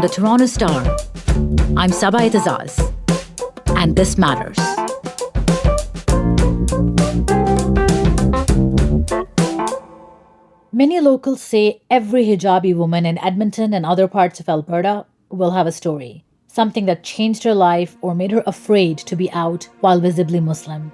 the Toronto Star. I'm Saba Itazaz, and this matters. Many locals say every hijabi woman in Edmonton and other parts of Alberta will have a story, something that changed her life or made her afraid to be out while visibly Muslim.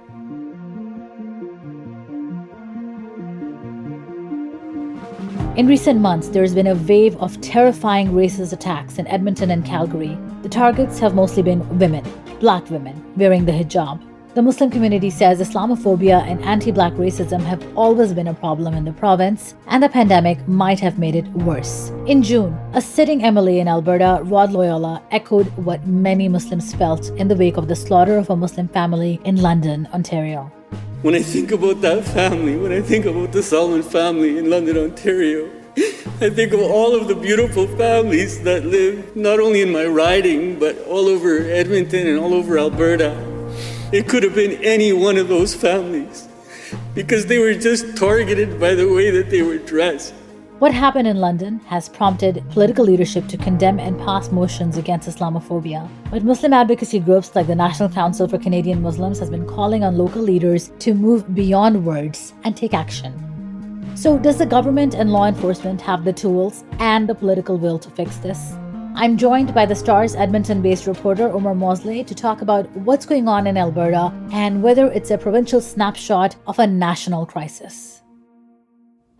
In recent months, there's been a wave of terrifying racist attacks in Edmonton and Calgary. The targets have mostly been women, black women, wearing the hijab. The Muslim community says Islamophobia and anti-black racism have always been a problem in the province, and the pandemic might have made it worse. In June, a sitting MLA in Alberta, Rod Loyola, echoed what many Muslims felt in the wake of the slaughter of a Muslim family in London, Ontario. When I think about that family, when I think about the Solomon family in London, Ontario, I think of all of the beautiful families that live not only in my riding, but all over Edmonton and all over Alberta. It could have been any one of those families because they were just targeted by the way that they were dressed. What happened in London has prompted political leadership to condemn and pass motions against Islamophobia. But Muslim advocacy groups like the National Council for Canadian Muslims has been calling on local leaders to move beyond words and take action. So does the government and law enforcement have the tools and the political will to fix this? I'm joined by the Star's Edmonton-based reporter Omar Mosleh to talk about what's going on in Alberta and whether it's a provincial snapshot of a national crisis.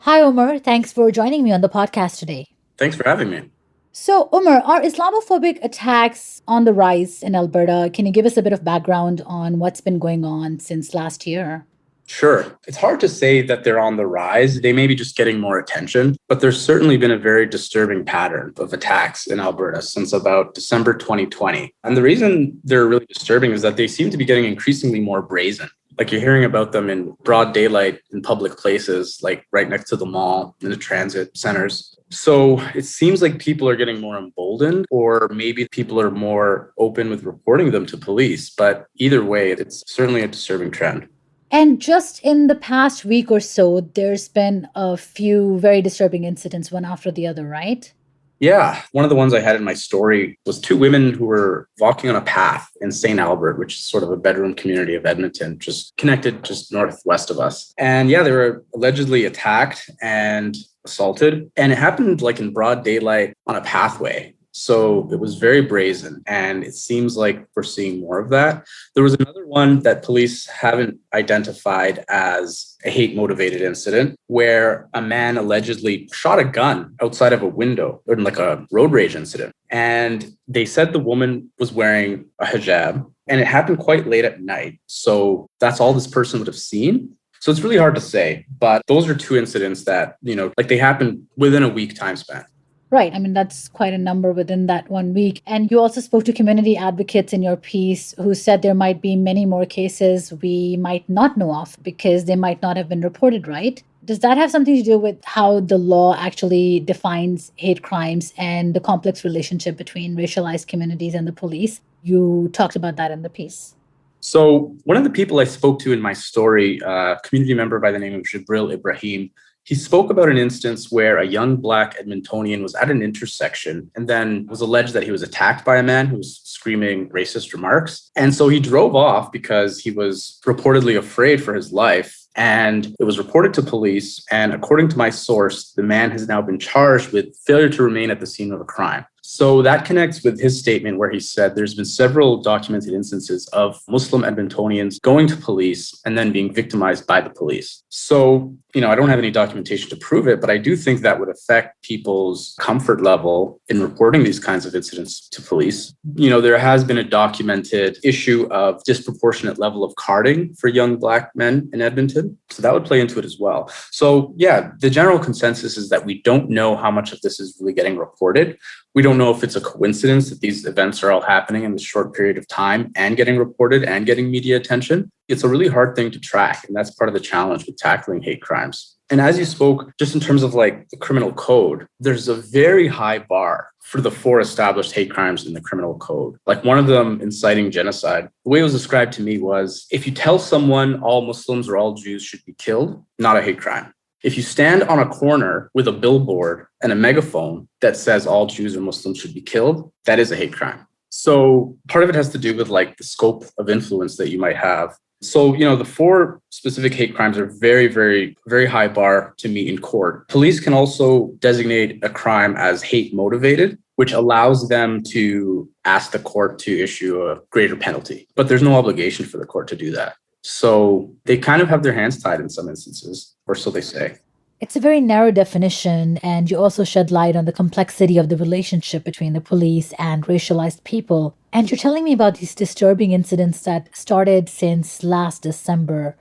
Hi, Omar. Thanks for joining me on the podcast today. Thanks for having me. So, Omar, are Islamophobic attacks on the rise in Alberta? Can you give us a bit of background on what's been going on since last year? Sure. It's hard to say that they're on the rise. They may be just getting more attention, but there's certainly been a very disturbing pattern of attacks in Alberta since about December 2020. And the reason they're really disturbing is that they seem to be getting increasingly more brazen. Like you're hearing about them in broad daylight in public places, like right next to the mall, in the transit centers. So it seems like people are getting more emboldened, or maybe people are more open with reporting them to police. But either way, it's certainly a disturbing trend. And just in the past week or so, there's been a few very disturbing incidents, one after the other, right? Yeah. One of the ones I had in my story was two women who were walking on a path in St. Albert, which is sort of a bedroom community of Edmonton, just connected just northwest of us. And yeah, they were allegedly attacked and assaulted. And it happened like in broad daylight on a pathway. So it was very brazen, and it seems like we're seeing more of that. There was another one that police haven't identified as a hate-motivated incident where a man allegedly shot a gun outside of a window in like a road rage incident. And they said the woman was wearing a hijab, and it happened quite late at night. So that's all this person would have seen. So it's really hard to say, but those are two incidents that, like they happened within a week time span. Right. I mean, that's quite a number within that 1 week. And you also spoke to community advocates in your piece who said there might be many more cases we might not know of because they might not have been reported, right? Does that have something to do with how the law actually defines hate crimes and the complex relationship between racialized communities and the police? You talked about that in the piece. So one of the people I spoke to in my story, a community member by the name of Jibril Ibrahim, he spoke about an instance where a young Black Edmontonian was at an intersection and then was alleged that he was attacked by a man who was screaming racist remarks. And so he drove off because he was reportedly afraid for his life. And it was reported to police. And according to my source, the man has now been charged with failure to remain at the scene of a crime. So that connects with his statement where he said there's been several documented instances of Muslim Edmontonians going to police and then being victimized by the police. So, I don't have any documentation to prove it, but I do think that would affect people's comfort level in reporting these kinds of incidents to police. There has been a documented issue of disproportionate level of carding for young Black men in Edmonton. So that would play into it as well. So yeah, the general consensus is that we don't know how much of this is really getting reported. We don't know if it's a coincidence that these events are all happening in this short period of time and getting reported and getting media attention. It's a really hard thing to track, and that's part of the challenge with tackling hate crimes. And as you spoke, just in terms of like the criminal code, there's a very high bar for the 4 established hate crimes in the criminal code. Like one of them, inciting genocide, the way it was described to me was, if you tell someone all Muslims or all Jews should be killed, not a hate crime. If you stand on a corner with a billboard and a megaphone that says all Jews or Muslims should be killed, that is a hate crime. So part of it has to do with like the scope of influence that you might have. So, the 4 specific hate crimes are very, very, very high bar to meet in court. Police can also designate a crime as hate motivated, which allows them to ask the court to issue a greater penalty. But there's no obligation for the court to do that. So they kind of have their hands tied in some instances, or so they say. It's a very narrow definition, and you also shed light on the complexity of the relationship between the police and racialized people. And you're telling me about these disturbing incidents that started since last December.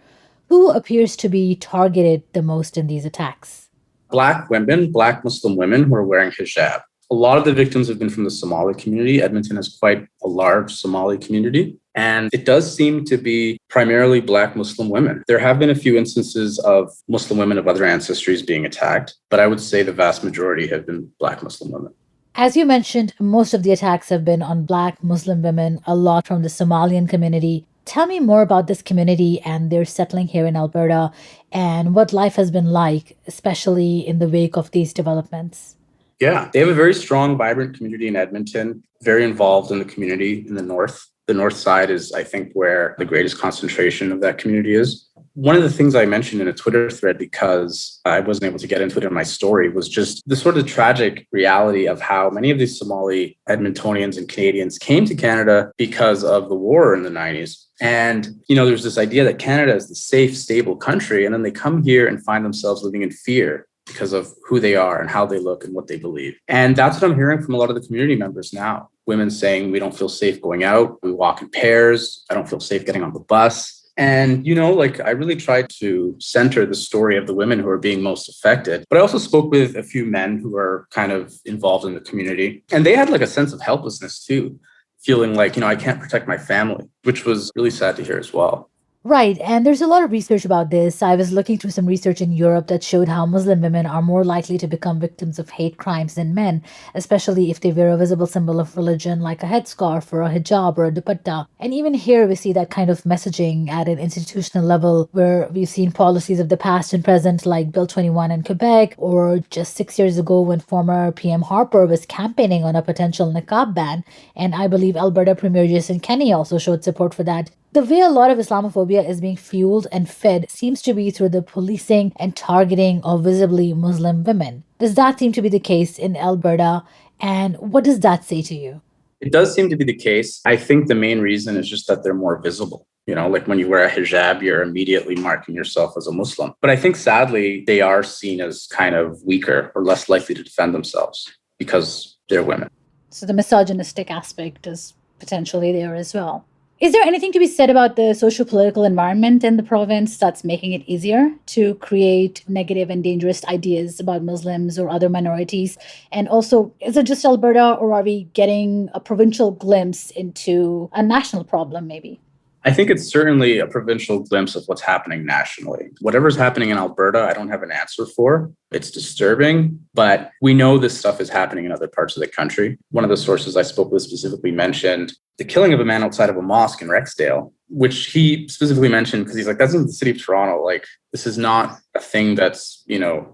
Who appears to be targeted the most in these attacks? Black women, Black Muslim women who are wearing hijab. A lot of the victims have been from the Somali community. Edmonton has quite a large Somali community. And it does seem to be primarily Black Muslim women. There have been a few instances of Muslim women of other ancestries being attacked, but I would say the vast majority have been Black Muslim women. As you mentioned, most of the attacks have been on Black Muslim women, a lot from the Somalian community. Tell me more about this community and their settling here in Alberta and what life has been like, especially in the wake of these developments. Yeah, they have a very strong, vibrant community in Edmonton, very involved in the community in the north. The north side is, I think, where the greatest concentration of that community is. One of the things I mentioned in a Twitter thread, because I wasn't able to get into it in my story, was just the sort of tragic reality of how many of these Somali Edmontonians and Canadians came to Canada because of the war in the 90s. And, there's this idea that Canada is the safe, stable country, and then they come here and find themselves living in fear because of who they are and how they look and what they believe. And that's what I'm hearing from a lot of the community members now. Women saying, we don't feel safe going out. We walk in pairs. I don't feel safe getting on the bus. And, I really tried to center the story of the women who are being most affected. But I also spoke with a few men who are kind of involved in the community. And they had like a sense of helplessness too, feeling like, I can't protect my family, which was really sad to hear as well. Right, and there's a lot of research about this. I was looking through some research in Europe that showed how Muslim women are more likely to become victims of hate crimes than men, especially if they wear a visible symbol of religion like a headscarf or a hijab or a dupatta. And even here we see that kind of messaging at an institutional level where we've seen policies of the past and present like Bill 21 in Quebec, or just 6 years ago when former PM Harper was campaigning on a potential niqab ban. And I believe Alberta Premier Jason Kenney also showed support for that. The way a lot of Islamophobia is being fueled and fed seems to be through the policing and targeting of visibly Muslim women. Does that seem to be the case in Alberta? And what does that say to you? It does seem to be the case. I think the main reason is just that they're more visible. Like when you wear a hijab, you're immediately marking yourself as a Muslim. But I think sadly, they are seen as kind of weaker or less likely to defend themselves because they're women. So the misogynistic aspect is potentially there as well. Is there anything to be said about the socio-political environment in the province that's making it easier to create negative and dangerous ideas about Muslims or other minorities? And also, is it just Alberta, or are we getting a provincial glimpse into a national problem maybe? I think it's certainly a provincial glimpse of what's happening nationally. Whatever's happening in Alberta, I don't have an answer for. It's disturbing, but we know this stuff is happening in other parts of the country. One of the sources I spoke with specifically mentioned the killing of a man outside of a mosque in Rexdale, which he specifically mentioned because he's like, that's in the city of Toronto. Like, this is not a thing that's,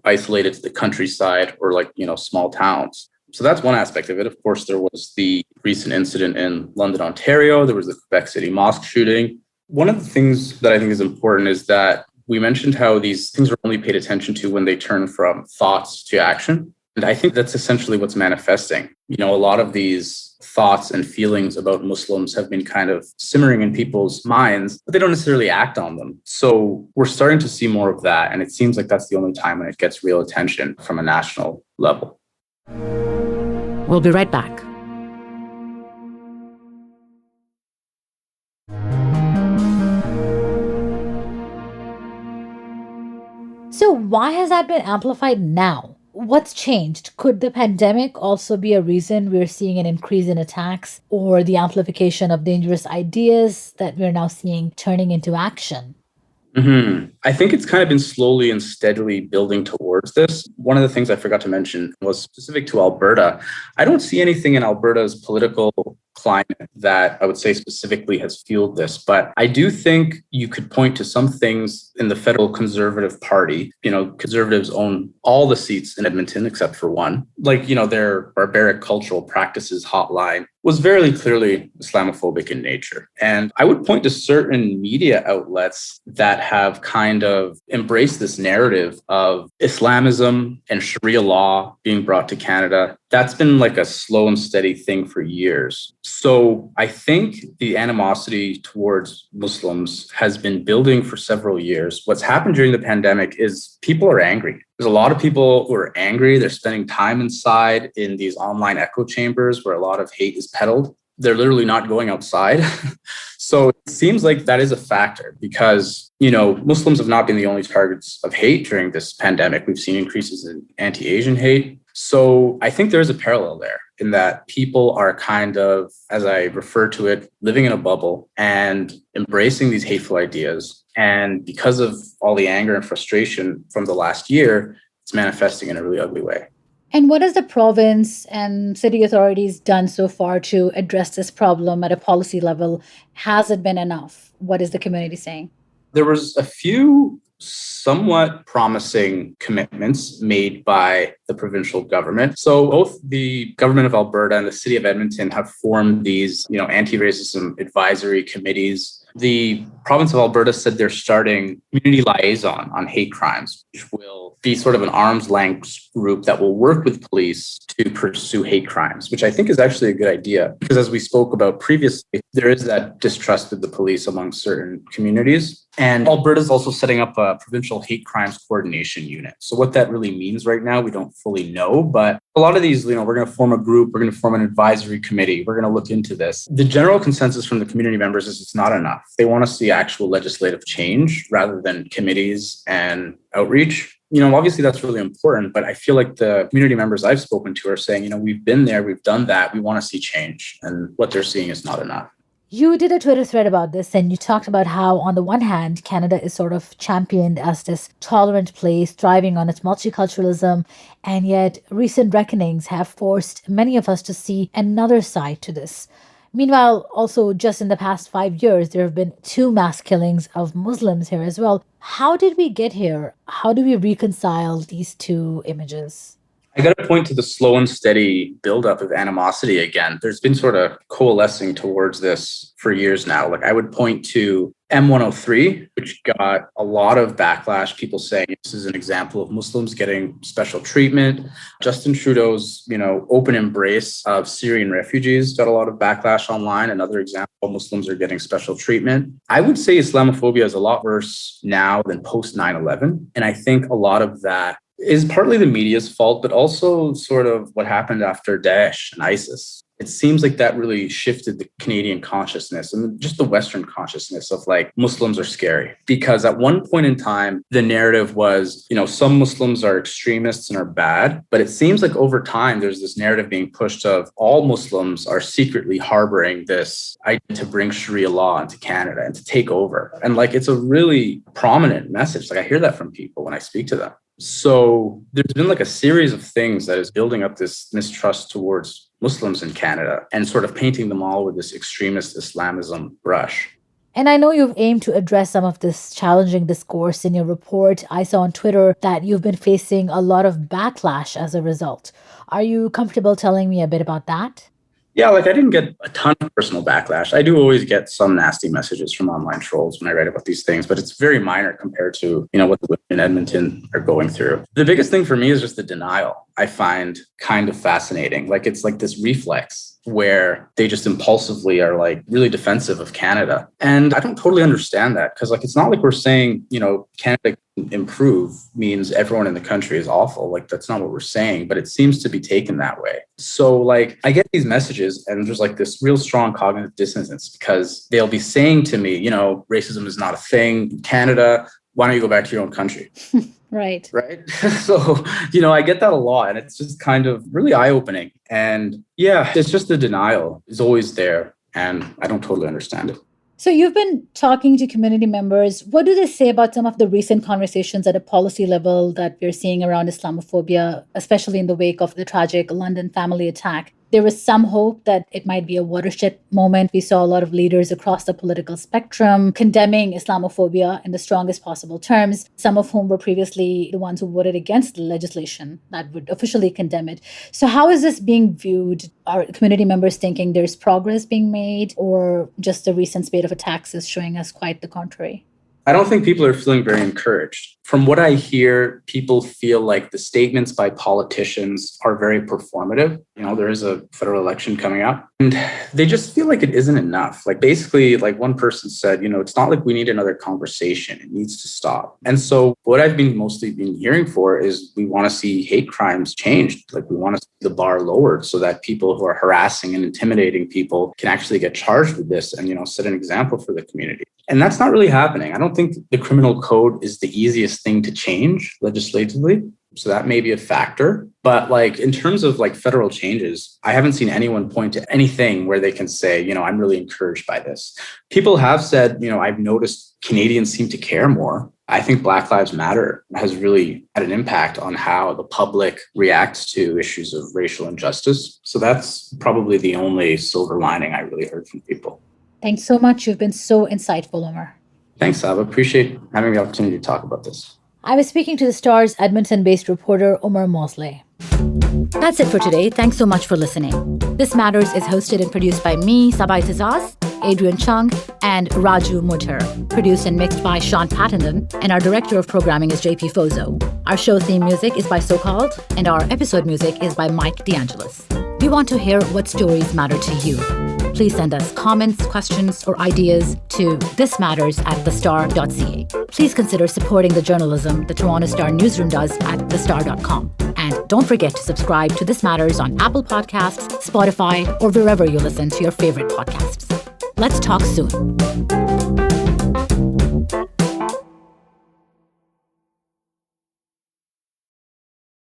isolated to the countryside or small towns. So that's one aspect of it. Of course, there was the recent incident in London, Ontario. There was the Quebec City mosque shooting. One of the things that I think is important is that we mentioned how these things are only paid attention to when they turn from thoughts to action. And I think that's essentially what's manifesting. A lot of these thoughts and feelings about Muslims have been kind of simmering in people's minds, but they don't necessarily act on them. So we're starting to see more of that. And it seems like that's the only time when it gets real attention from a national level. We'll be right back. So why has that been amplified now? What's changed? Could the pandemic also be a reason we're seeing an increase in attacks or the amplification of dangerous ideas that we're now seeing turning into action? I think it's kind of been slowly and steadily building towards this. One of the things I forgot to mention was specific to Alberta. I don't see anything in Alberta's political climate that I would say specifically has fueled this. But I do think you could point to some things in the federal Conservative Party. Conservatives own all the seats in Edmonton except for one. Their barbaric cultural practices hotline was very clearly Islamophobic in nature. And I would point to certain media outlets that have kind of embraced this narrative of Islamism and Sharia law being brought to Canada. That's been like a slow and steady thing for years. So I think the animosity towards Muslims has been building for several years. What's happened during the pandemic is people are angry. There's a lot of people who are angry. They're spending time inside in these online echo chambers where a lot of hate is peddled. They're literally not going outside. So it seems like that is a factor because, Muslims have not been the only targets of hate during this pandemic. We've seen increases in anti-Asian hate. So I think there is a parallel there in that people are kind of, as I refer to it, living in a bubble and embracing these hateful ideas. And because of all the anger and frustration from the last year, it's manifesting in a really ugly way. And what has the province and city authorities done so far to address this problem at a policy level? Has it been enough? What is the community saying? There was a few somewhat promising commitments made by the provincial government. So both the government of Alberta and the city of Edmonton have formed these, anti-racism advisory committees. The province of Alberta said they're starting community liaison on hate crimes, which will be sort of an arm's length group that will work with police to pursue hate crimes, which I think is actually a good idea. Because as we spoke about previously, there is that distrust of the police among certain communities. And Alberta is also setting up a provincial hate crimes coordination unit. So what that really means right now, we don't fully know. But a lot of these, we're going to form a group, we're going to form an advisory committee, we're going to look into this. The general consensus from the community members is it's not enough. They want to see actual legislative change rather than committees and outreach. Obviously that's really important, but I feel like the community members I've spoken to are saying, we've been there, we've done that, we want to see change. And what they're seeing is not enough. You did a Twitter thread about this, and you talked about how, on the one hand, Canada is sort of championed as this tolerant place, thriving on its multiculturalism, and yet recent reckonings have forced many of us to see another side to this. Meanwhile, also just in the past 5 years, there have been 2 mass killings of Muslims here as well. How did we get here? How do we reconcile these 2 images? I got to point to the slow and steady buildup of animosity again. There's been sort of coalescing towards this for years now. I would point to M103, which got a lot of backlash, people saying this is an example of Muslims getting special treatment. Justin Trudeau's, open embrace of Syrian refugees got a lot of backlash online. Another example, Muslims are getting special treatment. I would say Islamophobia is a lot worse now than post 9/11. And I think a lot of that is partly the media's fault, but also sort of what happened after Daesh and ISIS. It seems like that really shifted the Canadian consciousness and just the Western consciousness of Muslims are scary. Because at one point in time, the narrative was, some Muslims are extremists and are bad. But it seems like over time, there's this narrative being pushed of all Muslims are secretly harboring this idea to bring Sharia law into Canada and to take over. And it's a really prominent message. I hear that from people when I speak to them. So there's been a series of things that is building up this mistrust towards Muslims in Canada and sort of painting them all with this extremist Islamism brush. And I know you've aimed to address some of this challenging discourse in your report. I saw on Twitter that you've been facing a lot of backlash as a result. Are you comfortable telling me a bit about that? Yeah, I didn't get a ton of personal backlash. I do always get some nasty messages from online trolls when I write about these things, but it's very minor compared to, what the women in Edmonton are going through. The biggest thing for me is just the denial. I find kind of fascinating. It's this reflex where they just impulsively are really defensive of Canada. And I don't totally understand that because it's not we're saying, Canada can improve means everyone in the country is awful. That's not what we're saying, but it seems to be taken that way. So I get these messages and there's this real strong cognitive dissonance because they'll be saying to me, racism is not a thing. Canada, why don't you go back to your own country? Right. So, I get that a lot and it's just kind of really eye-opening. And yeah, it's just the denial is always there and I don't totally understand it. So you've been talking to community members. What do they say about some of the recent conversations at a policy level that we're seeing around Islamophobia, especially in the wake of the tragic London family attack? there was some hope that it might be a watershed moment. We saw a lot of leaders across the political spectrum condemning Islamophobia in the strongest possible terms, some of whom were previously the ones who voted against the legislation that would officially condemn it. So how is this being viewed? Are community members thinking there's progress being made, or just the recent spate of attacks is showing us quite the contrary? I don't think people are feeling very encouraged. From what I hear, people feel like the statements by politicians are very performative. There is a federal election coming up, and they just feel like it isn't enough. Like basically, like one person said, it's not like we need another conversation. It needs to stop. And so what I've been mostly hearing for is we want to see hate crimes changed. Like we want to see the bar lowered so that people who are harassing and intimidating people can actually get charged with this and, set an example for the community. And that's not really happening. I don't think the criminal code is the easiest thing to change legislatively. So that may be a factor. But in terms of federal changes, I haven't seen anyone point to anything where they can say, I'm really encouraged by this. People have said, I've noticed Canadians seem to care more. I think Black Lives Matter has really had an impact on how the public reacts to issues of racial injustice. So that's probably the only silver lining I really heard from people. Thanks so much. You've been so insightful, Omar. Thanks, Saba. Appreciate having the opportunity to talk about this. I was speaking to the Star's Edmonton-based reporter, Omar Mosleh. That's it for today. Thanks so much for listening. This Matters is hosted and produced by me, Sabai Tazaz, Adrian Chung, and Raju Mudhar. Produced and mixed by Sean Pattenden, and our director of programming is JP Fozo. Our show theme music is by So Called, and our episode music is by Mike DeAngelis. We want to hear what stories matter to you. Please send us comments, questions, or ideas to thismatters@thestar.ca. Please consider supporting the journalism the Toronto Star newsroom does at thestar.com. And don't forget to subscribe to This Matters on Apple Podcasts, Spotify, or wherever you listen to your favorite podcasts. Let's talk soon.